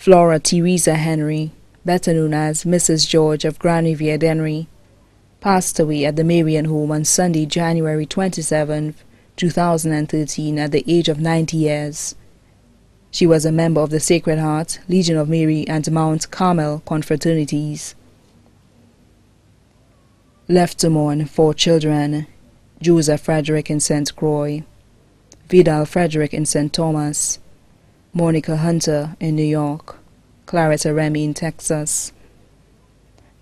Flora Theresa Henry, better known as Mrs. George of Grand Riviere Dennery, passed away at the Marian home on Sunday, January 27, 2013, at the age of 90 years. She was a member of the Sacred Heart, Legion of Mary, and Mount Carmel confraternities. Left to mourn 4 children: Joseph Frederick in St. Croix, Vidal Frederick in St. Thomas, Monica Hunter in New York, Claretta Remy in Texas.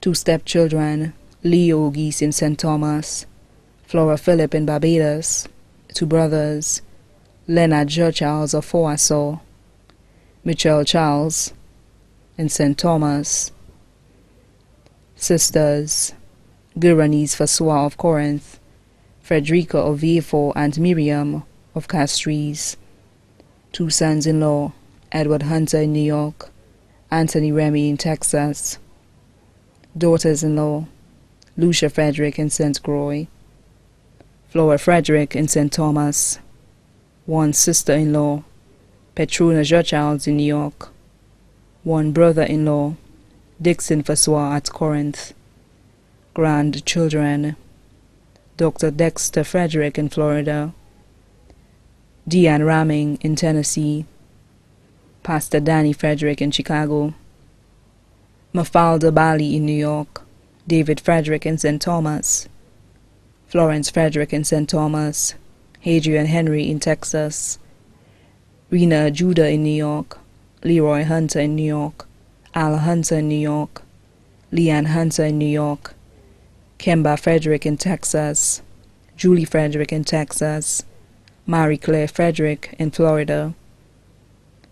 2 stepchildren: Leo Geese in St. Thomas, Flora Phillip in Barbados. 2 brothers: Leonard Charles of Foassaw, Michelle Charles in St. Thomas. Sisters: Guranice Fassois of Corinth, Frederica of Vieux and Miriam of Castries. 2 sons-in-law: Edward Hunter in New York, Anthony Remy in Texas. Daughters-in-law: Lucia Frederick in St. Croix, Flora Frederick in St. Thomas. 1 sister-in-law: Petrona Charles in New York. 1 brother-in-law: Dixon Fassois at Corinth. Grandchildren: Dr. Dexter Frederick in Florida, Deanne Ramming in Tennessee, Pastor Danny Frederick in Chicago, Mafalda Bali in New York, David Frederick in St. Thomas, Florence Frederick in St. Thomas, Hadrian Henry in Texas, Rena Judah in New York, Leroy Hunter in New York, Al Hunter in New York, Leanne Hunter in New York, Kemba Frederick in Texas, Julie Frederick in Texas, Marie Claire Frederick in Florida.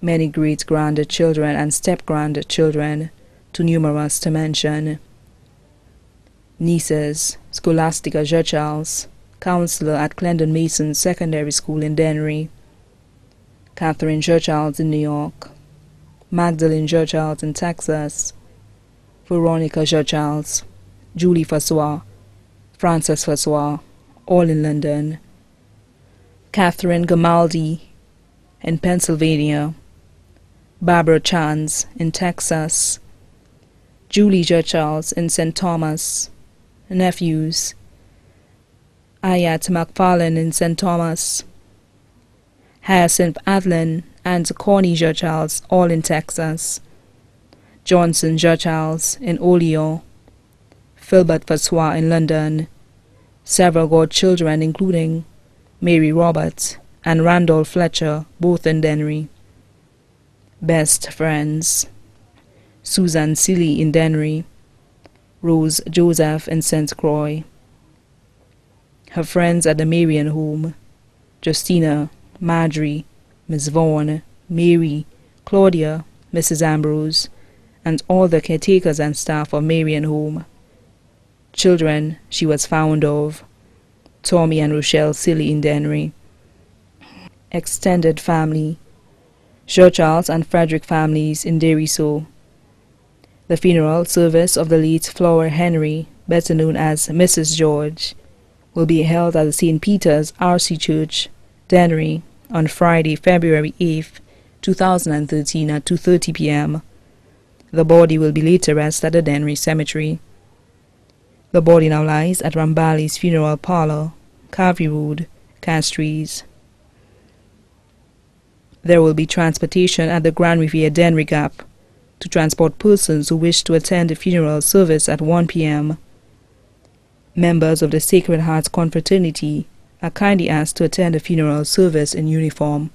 Many great-grandchildren and step-grandchildren, too numerous to mention. Nieces: Scholastica Charles, counselor at Clendon Mason Secondary School in Dennery, Catherine Charles in New York, Magdalene Charles in Texas, Veronica Charles, Julie Fassois, Frances Fassois, all in London, Catherine Gamaldi in Pennsylvania, Barbara Chance in Texas, Julie Charles in St. Thomas. Nephews: Ayat McFarlane in St. Thomas, Hyacinth Adlin and Connie Charles, all in Texas, Johnson Charles in Olio, Philbert Fassois in London. Several godchildren including Mary Roberts and Randolph Fletcher, both in Dennery. Best friends: Susan Seeley in Dennery, Rose Joseph in St. Croix. Her friends at the Marian home: Justina, Marjorie, Miss Vaughan, Mary, Claudia, Mrs. Ambrose, and all the caretakers and staff of Marian home. Children she was fond of: Tommy and Rochelle Seeley in Dennery. Extended family: Charles and Frederick families in Deriso. The funeral service of the late Flora Henry, better known as Mrs. George, will be held at the St. Peter's R.C. Church, Dennery, on Friday, February 8, 2013 at 2:30 p.m. The body will be laid to rest at the Dennery Cemetery. The body now lies at Rambali's Funeral Parlor, Carvey Road, Castries. There will be transportation at the Grand Riviere Dennery Gap to transport persons who wish to attend the funeral service at 1 p.m. Members of the Sacred Heart Confraternity are kindly asked to attend the funeral service in uniform.